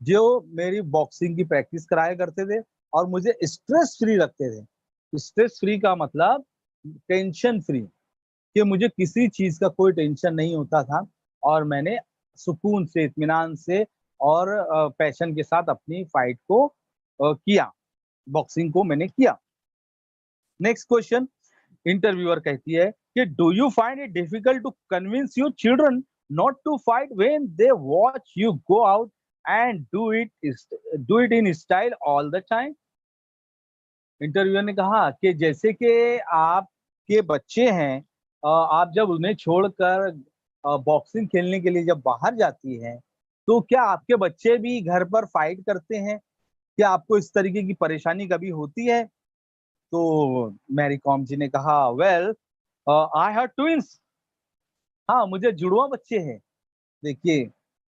जो मेरी बॉक्सिंग की प्रैक्टिस कराया करते थे और मुझे स्ट्रेस फ्री रखते थे। स्ट्रेस फ्री का मतलब टेंशन फ्री, कि मुझे किसी चीज का कोई टेंशन नहीं होता था और मैंने सुकून से, इत्मीनान से और पैशन के साथ अपनी फाइट को किया, बॉक्सिंग को मैंने किया। नेक्स्ट क्वेश्चन, इंटरव्यूअर कहती है कि do you find it difficult to convince your children not to fight when they watch you go out and do it in style all the time. Interviewer ने कहा कि जैसे कि आपके बच्चे हैं, आप जब उन्हें छोड़कर बॉक्सिंग खेलने के लिए जब बाहर जाती हैं, तो क्या आपके बच्चे भी घर पर फाइट करते हैं? क्या आपको इस तरीके की परेशानी कभी होती है? तो मैरी कॉम जी ने कहा, वेल आई हैव ट्विन्स। हाँ, मुझे जुड़वा बच्चे हैं। देखिए,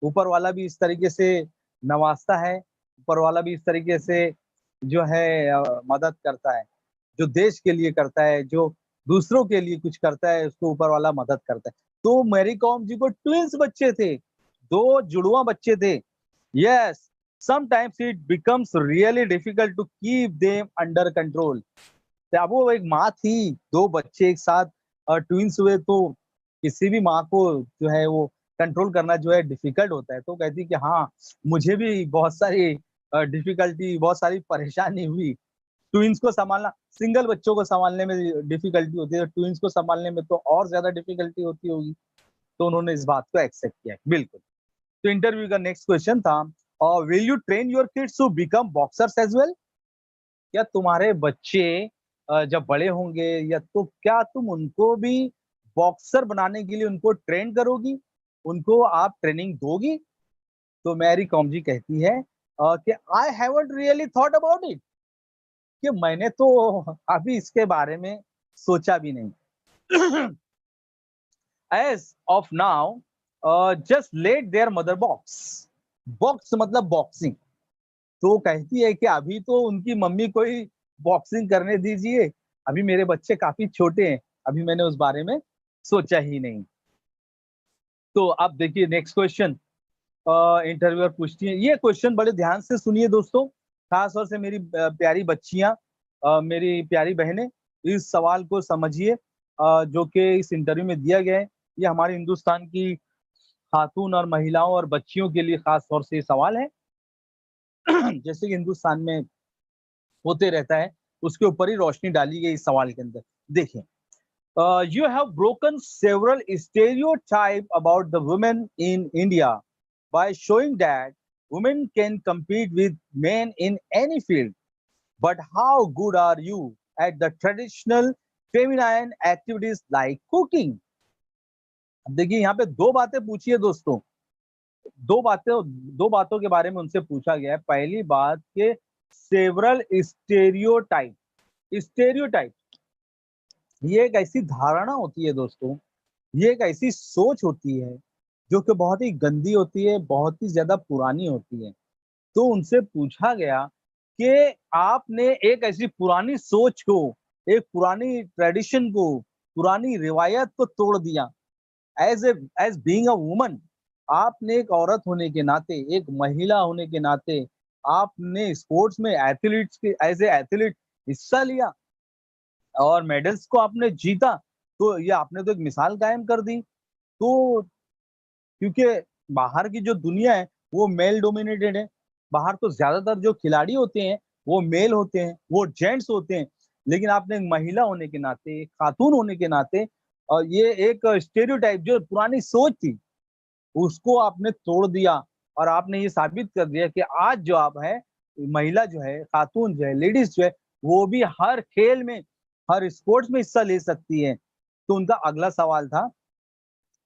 ऊपर वाला भी इस तरीके से नवाज़ता है, ऊपर वाला भी इस तरीके से जो है मदद करता है। जो देश के लिए करता है, जो दूसरों के लिए कुछ करता है, उसको ऊपर वाला मदद करता है। तो मैरी कॉम जी को ट्विन्स बच्चे थे, 2 जुड़वा बच्चे थे। Yes, sometimes it becomes really difficult to keep them under control. अब वो एक माँ थी, 2 बच्चे एक साथ ट्विन्स हुए, तो किसी भी माँ को जो है वो कंट्रोल करना जो है डिफिकल्ट होता है। तो कहती कि हाँ, मुझे भी बहुत सारी डिफिकल्टी, बहुत सारी परेशानी हुई। ट्विन्स को सँभालना, सिंगल बच्चों को सँभालने में डिफिकल्टी होती है, ट्विन्स को सँभालने में तो और ज़्यादा डिफिकल्टी होती होगी। तो उन्होंने इस बात को एक्सेप्ट किया। बिल्कुल। तो इंटरव्यू का नेक्स्ट क्वेश्चन था, will you train your kids to become boxers as well? क्या तुम्हारे बच्चे जब बड़े होंगे या तो क्या तुम उनको भी बॉक्सर बनाने के लिए उनको ट्रेन करोगी? उनको आप ट्रेनिंग दोगी? तो मैरी कॉम जी कहती है कि I haven't really thought about it, कि मैंने तो अभी इसके बारे में सोचा भी नहीं। As of now just let their mother box. Box मतलब बॉक्सिंग। तो कहती है कि अभी तो उनकी मम्मी को ही बॉक्सिंग करने दीजिए, अभी मेरे बच्चे काफ़ी छोटे हैं, अभी मैंने उस बारे में सोचा ही नहीं। तो अब देखिए नेक्स्ट क्वेश्चन, इंटरव्यूअर पूछती है, ये क्वेश्चन बड़े ध्यान से सुनिए दोस्तों, खास तौर से मेरी प्यारी बच्चियाँ, मेरी प्यारी बहनें, इस सवाल को समझिए जो कि इस इंटरव्यू में दिया गया है। ये हमारे हिंदुस्तान की खातून और महिलाओं और बच्चियों के लिए खास तौर से ये सवाल है। जैसे कि हिंदुस्तान में होते रहता है, उसके ऊपर ही रोशनी डाली गई इस सवाल के अंदर। देखिए, you have broken several stereotypes about the women in India by showing that women can compete with men in any field. But how good are you at the traditional feminine activities like cooking? अब देखिए यहाँ पे 2 बातें पूछी है दोस्तों। 2 बातों के बारे में उनसे पूछा गया है। पहली बात कि सेवरल स्टेरियोटाइप। स्टेरियोटाइप ये एक ऐसी धारणा होती है दोस्तों, ये एक ऐसी सोच होती है जो कि बहुत ही गंदी होती है, बहुत ही ज़्यादा पुरानी होती है। तो उनसे पूछा गया कि आपने एक ऐसी पुरानी सोच को, एक पुरानी ट्रेडिशन को, पुरानी रिवायत को तोड़ दिया। एज़ बीइंग अ वुमन, आपने एक औरत होने के नाते, एक महिला होने के नाते, आपने स्पोर्ट्स में एथलीट्स के एज़ ए एथलीट हिस्सा लिया और मेडल्स को आपने जीता, तो ये आपने तो एक मिसाल कायम कर दी। तो क्योंकि बाहर की जो दुनिया है, वो मेल डोमिनेटेड है। बाहर तो ज़्यादातर जो खिलाड़ी होते हैं, वो मेल होते हैं, वो जेंट्स होते हैं। लेकिन आपने एक महिला होने के नाते, एक खातून होने के नाते ये एक स्टेरियोटाइप जो पुरानी सोच थी, उसको आपने तोड़ दिया और आपने ये साबित कर दिया कि आज जो आप हैं, महिला जो है, खातून जो है, लेडीज़ जो है, वो भी हर खेल में, हर स्पोर्ट्स में हिस्सा ले सकती है। तो उनका अगला सवाल था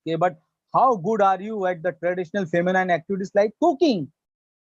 कि but how good are you at the traditional feminine activities like cooking.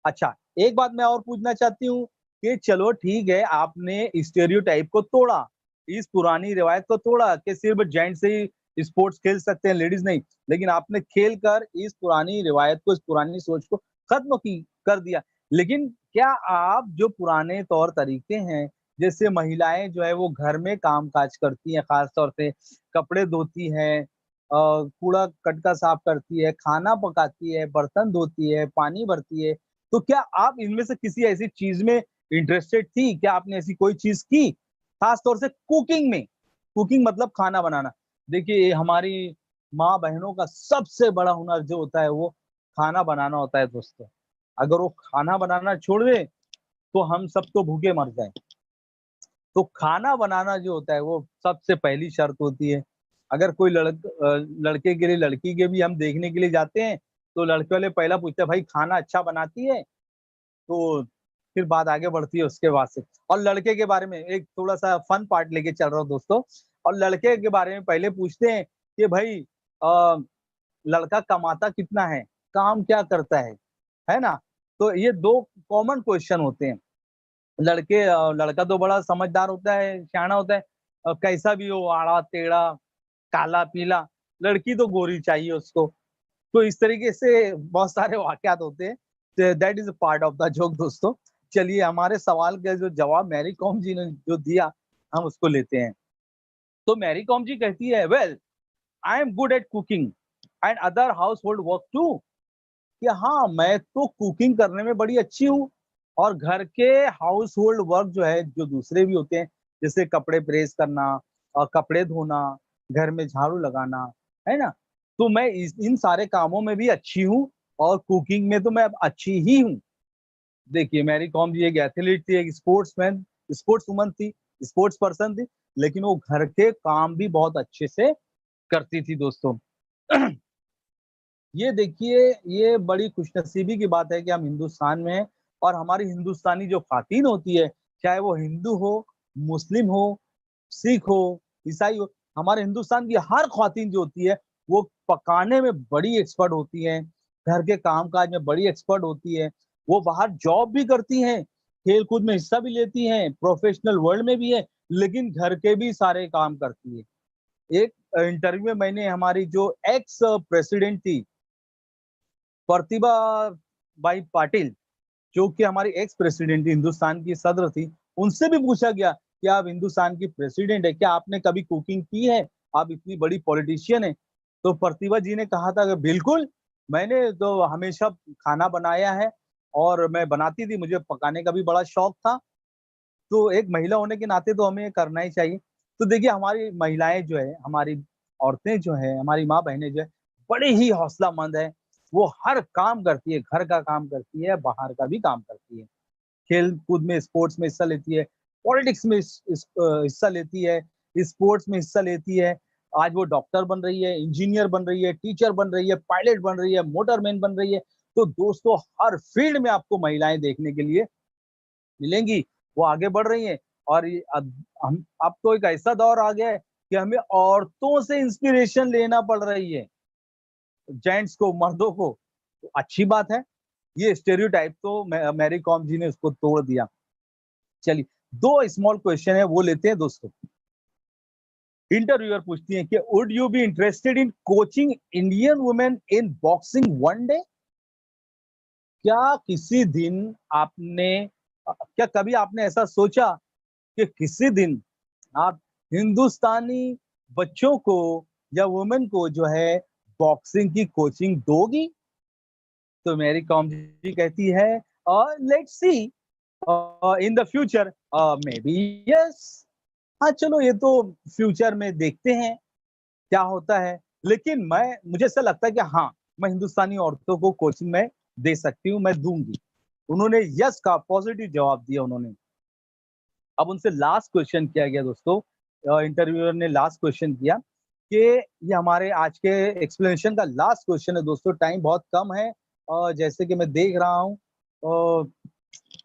अच्छा, एक बात मैं और पूछना चाहती हूँ कि चलो ठीक है, आपने स्टेरियोटाइप को तोड़ा, इस पुरानी रिवायत को तोड़ा कि सिर्फ जेंट्स ही स्पोर्ट्स खेल सकते हैं, लेडीज नहीं, लेकिन आपने खेल कर इस पुरानी रिवायत को, इस पुरानी सोच को खत्म की कर दिया। लेकिन क्या आप जो पुराने तौर तरीके हैं, जैसे महिलाएं जो है वो घर में काम काज करती हैं, खास तौर से कपड़े धोती हैं, कूड़ा कटका साफ करती है, खाना पकाती है, बर्तन धोती है, पानी भरती है, तो क्या आप इनमें से किसी ऐसी चीज में इंटरेस्टेड थी? क्या आपने ऐसी कोई चीज की? खास तौर से कुकिंग में, कुकिंग मतलब खाना बनाना। देखिए हमारी माँ बहनों का सबसे बड़ा हुनर जो होता है वो खाना बनाना होता है दोस्तों। अगर वो खाना बनाना छोड़ दे तो हम सब तो भूखे मर जाए। तो खाना बनाना जो होता है वो सबसे पहली शर्त होती है। अगर कोई लड़के के लिए, लड़की के भी हम देखने के लिए जाते हैं तो लड़के वाले पहला पूछते हैं भाई खाना अच्छा बनाती है, तो फिर बात आगे बढ़ती है उसके बाद से। और लड़के के बारे में एक थोड़ा सा फन पार्ट लेके चल रहा हूँ दोस्तों। और लड़के के बारे में पहले पूछते हैं कि भाई लड़का कमाता कितना है, काम क्या करता है ना। तो ये दो कॉमन क्वेश्चन होते हैं। लड़का तो बड़ा समझदार होता है, सियाना होता है, कैसा भी हो, आड़ा टेढ़ा, काला पीला, लड़की तो गोरी चाहिए उसको। तो इस तरीके से बहुत सारे वाकयात होते हैं। That is a part of the joke दोस्तों। चलिए हमारे सवाल का जो जवाब मैरी कॉम जी ने जो दिया, हम उसको लेते हैं। तो मैरी कॉम जी कहती है, well I am good at cooking and other household work too. कि हाँ, मैं तो कुकिंग करने में बड़ी अच्छी हूँ, और घर के हाउस होल्ड वर्क जो है, जो दूसरे भी होते हैं, जैसे कपड़े प्रेस करना और कपड़े धोना, घर में झाड़ू लगाना, है ना, तो मैं इन सारे कामों में भी अच्छी हूँ, और कुकिंग में तो मैं अब अच्छी ही हूँ। देखिए मैरी कॉम जी एक एथलीट थी, एक स्पोर्ट्समैन, स्पोर्ट्स वुमन थी, स्पोर्ट्स पर्सन थी, लेकिन वो घर के काम भी बहुत अच्छे से करती थी दोस्तों। ये देखिए, ये बड़ी खुशनसीबी की बात है कि हम हिंदुस्तान में हैं, और हमारी हिंदुस्तानी जो खातून होती है, चाहे वो हिंदू हो, मुस्लिम हो, सिख हो, ईसाई हो, हमारे हिंदुस्तान की हर खातून जो होती है वो पकाने में बड़ी एक्सपर्ट होती है, घर के काम काज में बड़ी एक्सपर्ट होती है। वो बाहर जॉब भी करती हैं, खेल कूद में हिस्सा भी लेती हैं, प्रोफेशनल वर्ल्ड में भी है, लेकिन घर के भी सारे काम करती है। एक इंटरव्यू में मैंने हमारी जो एक्स प्रेसिडेंट थी, प्रतिभा बाई पाटिल, जो कि हमारी एक्स प्रेसिडेंट थी, हिंदुस्तान की सदर थी, उनसे भी पूछा गया कि आप हिंदुस्तान की प्रेसिडेंट है, क्या आपने कभी कुकिंग की है, आप इतनी बड़ी पॉलिटिशियन है। तो प्रतिभा जी ने कहा था कि बिल्कुल, मैंने तो हमेशा खाना बनाया है, और मैं बनाती थी, मुझे पकाने का भी बड़ा शौक था। तो एक महिला होने के नाते तो हमें करना ही चाहिए। तो देखिए हमारी महिलाएं जो है, हमारी औरतें जो है, हमारी माँ बहनें जो है, बड़े ही हौसलामंद है। वो हर काम करती है, घर का काम करती है, बाहर का भी काम करती है, खेल कूद में, स्पोर्ट्स में हिस्सा लेती है, पॉलिटिक्स में हिस्सा लेती है, स्पोर्ट्स में हिस्सा लेती है। आज वो डॉक्टर बन रही है, इंजीनियर बन रही है, टीचर बन रही है, पायलट बन रही है, मोटरमैन बन रही है। तो दोस्तों हर फील्ड में आपको महिलाएं देखने के लिए मिलेंगी, वो आगे बढ़ रही हैं। और हम अब तो एक ऐसा दौर आ गया है कि हमें औरतों से इंस्पिरेशन लेना पड़ रही है, जेंट्स को, मर्दों को। तो अच्छी बात है, ये स्टेरियोटाइप तो मैरी कॉम जी ने उसको तोड़ दिया। चलिए, दो स्मॉल क्वेश्चन है वो लेते हैं दोस्तों। इंटरव्यूअर पूछती है कि would you be interested in coaching Indian women in boxing one day. क्या किसी दिन आपने, क्या कभी आपने ऐसा सोचा कि किसी दिन आप हिंदुस्तानी बच्चों को या वुमेन को जो है बॉक्सिंग की कोचिंग दोगी? तो मेरी कॉम जी कहती है, let's see in the future, may be yes. हाँ चलो, ये तो फ्यूचर में देखते हैं क्या होता है, लेकिन मुझे ऐसा लगता है कि हाँ, मैं हिंदुस्तानी औरतों को कोचिंग में दे सकती हूँ, मैं दूंगी। उन्होंने यस का पॉजिटिव जवाब दिया उन्होंने। अब उनसे लास्ट क्वेश्चन किया गया दोस्तों, इंटरव्यूअर ने लास्ट क्वेश्चन किया कि ये हमारे आज के एक्सप्लेनेशन का लास्ट क्वेश्चन है दोस्तों, टाइम बहुत कम है, जैसे कि मैं देख रहा हूँ,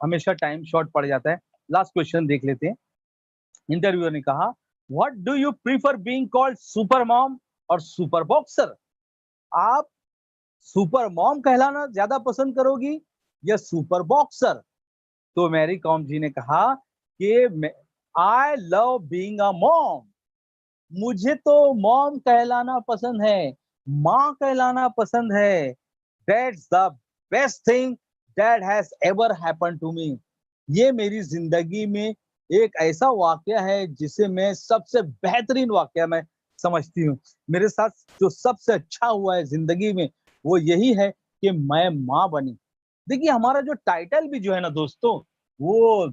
हमेशा टाइम शॉर्ट पड़ जाता है। लास्ट क्वेश्चन देख लेते हैं। इंटरव्यूअर ने कहा, what do you prefer being called super mom और सुपर बॉक्सर? आप सुपर मॉम कहलाना ज्यादा पसंद करोगी या सुपर बॉक्सर? तो मैरी कॉम जी ने कहा कि I love being a mom, मुझे तो मॉम कहलाना पसंद है, माँ कहलाना पसंद है। That's the best thing that has ever happened to me. ये मेरी जिंदगी में एक ऐसा वाकया है जिसे मैं सबसे बेहतरीन वाकया मैं समझती हूँ। मेरे साथ जो सबसे अच्छा हुआ है जिंदगी में वो यही है कि मैं माँ बनी। देखिए हमारा जो टाइटल भी जो है ना दोस्तों, वो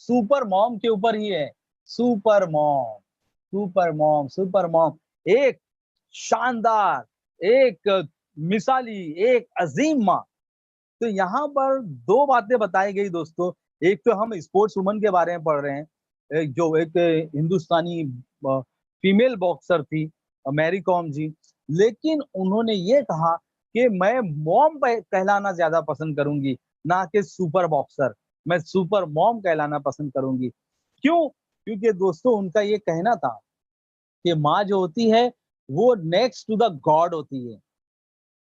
सुपर मॉम के ऊपर ही है। Super mom, super mom, super mom. एक शानदार, एक मिसाली, एक अजीम माँ। तो यहाँ पर दो बातें बताई गई दोस्तों। एक तो हम स्पोर्ट्स वुमन के बारे में पढ़ रहे हैं, जो एक हिंदुस्तानी फीमेल बॉक्सर थी, मैरी कॉम जी। लेकिन उन्होंने ये कहा कि मैं मॉम कहलाना ज्यादा पसंद करूंगी, ना कि सुपर बॉक्सर। मैं सुपर मॉम कहलाना पसंद करूंगी। क्यों? क्योंकि दोस्तों उनका ये कहना था कि माँ जो होती है वो नेक्स्ट टू द गॉड होती है।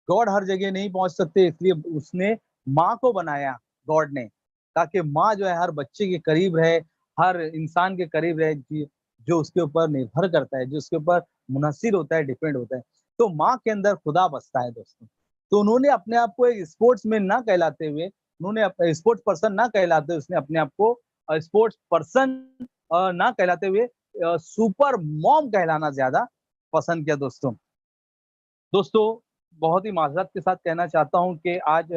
गॉड हर जगह नहीं पहुंच सकते, इसलिए उसने माँ को बनाया गॉड ने, ताकि माँ जो है हर बच्चे के करीब रहे, हर इंसान के करीब रहे, जो उसके ऊपर निर्भर करता है, जो उसके ऊपर मुनहसिर होता है, डिपेंड होता है। तो माँ के अंदर खुदा बसता है दोस्तों। तो उन्होंने अपने आप को एक स्पोर्ट्स मैन ना कहलाते हुए, उन्होंने स्पोर्ट्स पर्सन ना कहलाते हुए, उसने अपने आप को स्पोर्ट्स पर्सन ना कहलाते हुए सुपर मॉम कहलाना ज्यादा पसंद किया दोस्तों। दोस्तों बहुत ही माज़रत के साथ कहना चाहता हूँ कि आज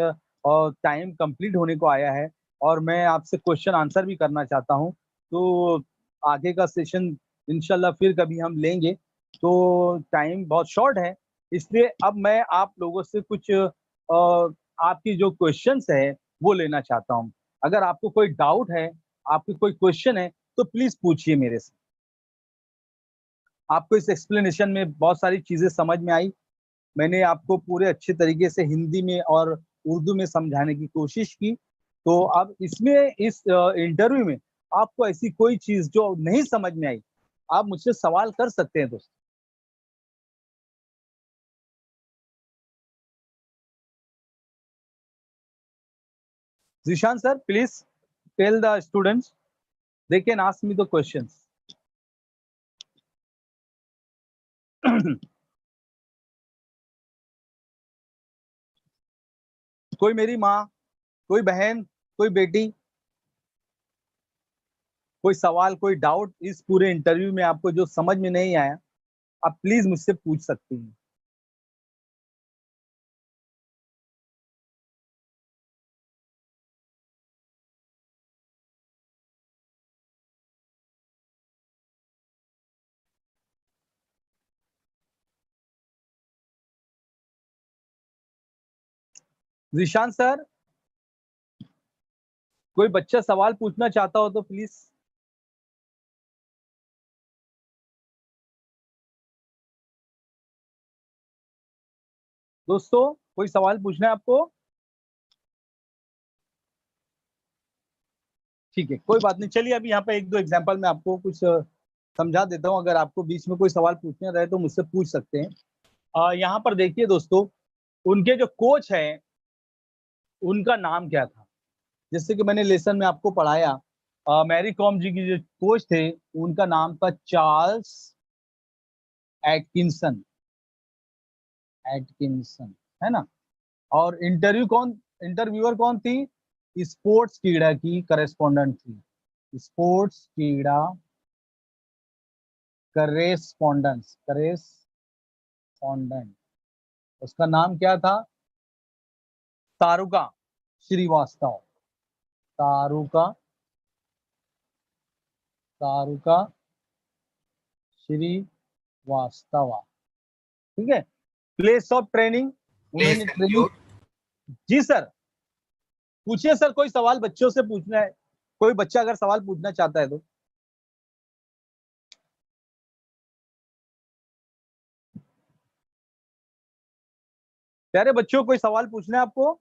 टाइम कंप्लीट होने को आया है और मैं आपसे क्वेश्चन आंसर भी करना चाहता हूँ। तो आगे का सेशन इंशाल्लाह फिर कभी हम लेंगे। तो टाइम बहुत शॉर्ट है, इसलिए अब मैं आप लोगों से कुछ आपकी जो क्वेश्चंस है वो लेना चाहता हूँ। अगर आपको कोई डाउट है, आपकी कोई क्वेश्चन है, तो प्लीज़ पूछिए मेरे से। आपको इस एक्सप्लेनेशन में बहुत सारी चीज़ें समझ में आई। मैंने आपको पूरे अच्छे तरीके से हिंदी में और उर्दू में समझाने की कोशिश की। तो अब इसमें इस इंटरव्यू में आपको ऐसी कोई चीज़ जो नहीं समझ में आई, आप मुझसे सवाल कर सकते हैं दोस्तों। Zeeshan sir please tell the students they can ask me the questions. कोई मेरी माँ, कोई बहन, कोई बेटी, कोई सवाल, कोई डाउट इस पूरे इंटरव्यू में आपको जो समझ में नहीं आया, आप प्लीज़ मुझसे पूछ सकती हैं। ज़ीशान सर, कोई बच्चा सवाल पूछना चाहता हो तो प्लीज़। दोस्तों कोई सवाल पूछना है आपको? ठीक है, कोई बात नहीं। चलिए अभी यहाँ पे एक दो एग्जांपल मैं आपको कुछ समझा देता हूँ। अगर आपको बीच में कोई सवाल पूछना रहे तो मुझसे पूछ सकते हैं। यहाँ पर देखिए दोस्तों, उनके जो कोच हैं, उनका नाम क्या था? जैसे कि मैंने लेसन में आपको पढ़ाया, मैरी कॉम जी की जो कोच थे, उनका नाम था चार्ल्स एटकिंसन। एटकिंसन, है ना? और इंटरव्यूअर कौन थी? स्पोर्ट्स कीड़ा की करेस्पॉन्डेंट थी। स्पोर्ट्स कीड़ा करेस्पॉन्डेंट, उसका नाम क्या था? तारुका श्रीवास्तव। तारुका तारुका श्रीवास्तव। ठीक है। प्लेस ऑफ ट्रेनिंग, Please उन्होंने ट्रेनिंग। conclude. जी सर, पूछिए सर, कोई सवाल बच्चों से पूछना है, कोई बच्चा अगर सवाल पूछना चाहता है तो। प्यारे बच्चों, कोई सवाल पूछना है आपको?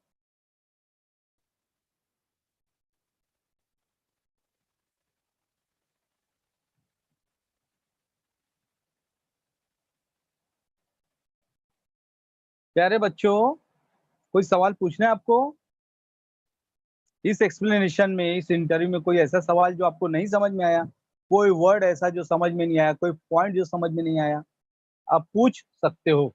प्यारे बच्चों, कोई सवाल पूछना है आपको? इस एक्सप्लेनेशन में, इस इंटरव्यू में कोई ऐसा सवाल जो आपको नहीं समझ में आया, कोई वर्ड ऐसा जो समझ में नहीं आया, कोई पॉइंट जो समझ में नहीं आया, आप पूछ सकते हो।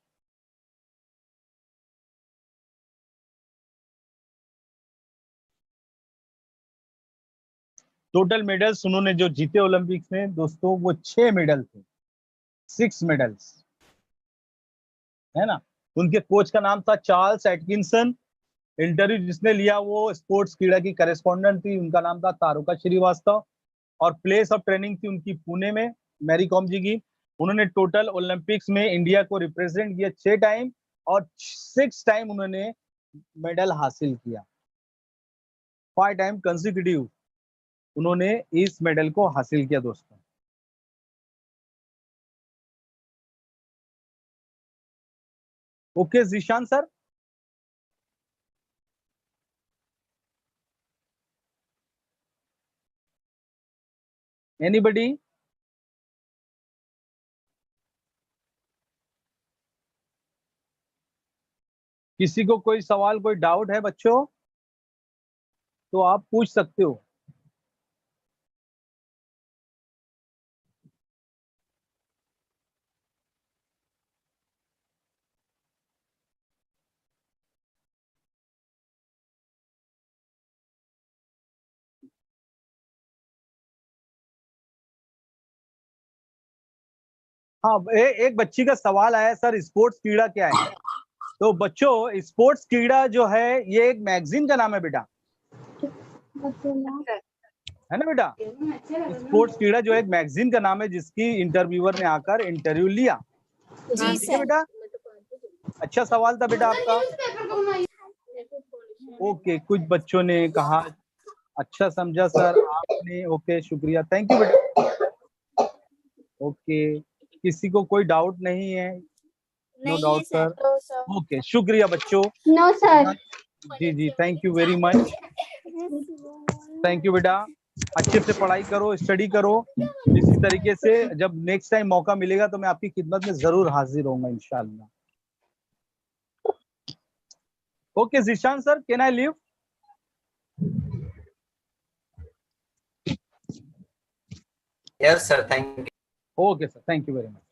टोटल मेडल्स उन्होंने जो जीते ओलंपिक्स में दोस्तों, वो 6 मेडल थे, 6 मेडल्स, है ना। उनके कोच का नाम था चार्ल्स एटकिंसन। इंटरव्यू जिसने लिया वो स्पोर्ट्स क्रीड़ा की करेस्पॉन्डेंट थी, उनका नाम था तारुका श्रीवास्तव। और प्लेस ऑफ ट्रेनिंग थी उनकी पुणे में, मैरी कॉम जी की। उन्होंने टोटल ओलंपिक्स में इंडिया को रिप्रेजेंट किया 6 टाइम, और 6 टाइम उन्होंने मेडल हासिल किया। 5 टाइम कंसेक्यूटिव उन्होंने इस मेडल को हासिल किया दोस्तों। Okay Zeeshan sir, anybody? किसी को कोई सवाल, कोई डाउट है बच्चों, तो आप पूछ सकते हो। हाँ, एक बच्ची का सवाल आया सर, स्पोर्ट्स क्रीड़ा क्या है? तो बच्चों, स्पोर्ट्स क्रीड़ा जो है ये एक मैगजीन का नाम है बेटा, है ना बेटा। स्पोर्ट्स क्रीड़ा जो है एक मैगजीन का नाम है, जिसकी इंटरव्यूअर ने आकर इंटरव्यू लिया। ठीक है बेटा, अच्छा सवाल था बेटा आपका। ओके, कुछ बच्चों ने कहा अच्छा समझा सर आपने, ओके शुक्रिया, थैंक यू बेटा। ओके, किसी को कोई डाउट नहीं है? नो डाउट सर, ओके शुक्रिया बच्चों। No sir. जी जी, thank you very much, thank you बेटा। अच्छे से पढ़ाई करो, स्टडी करो। इसी तरीके से जब नेक्स्ट टाइम मौका मिलेगा तो मैं आपकी खिदमत में जरूर हाजिर होऊंगा इंशाल्लाह। Okay Zeeshan sir, can I leave? Yes, sir. Thank you. Okay sir, thank you very much.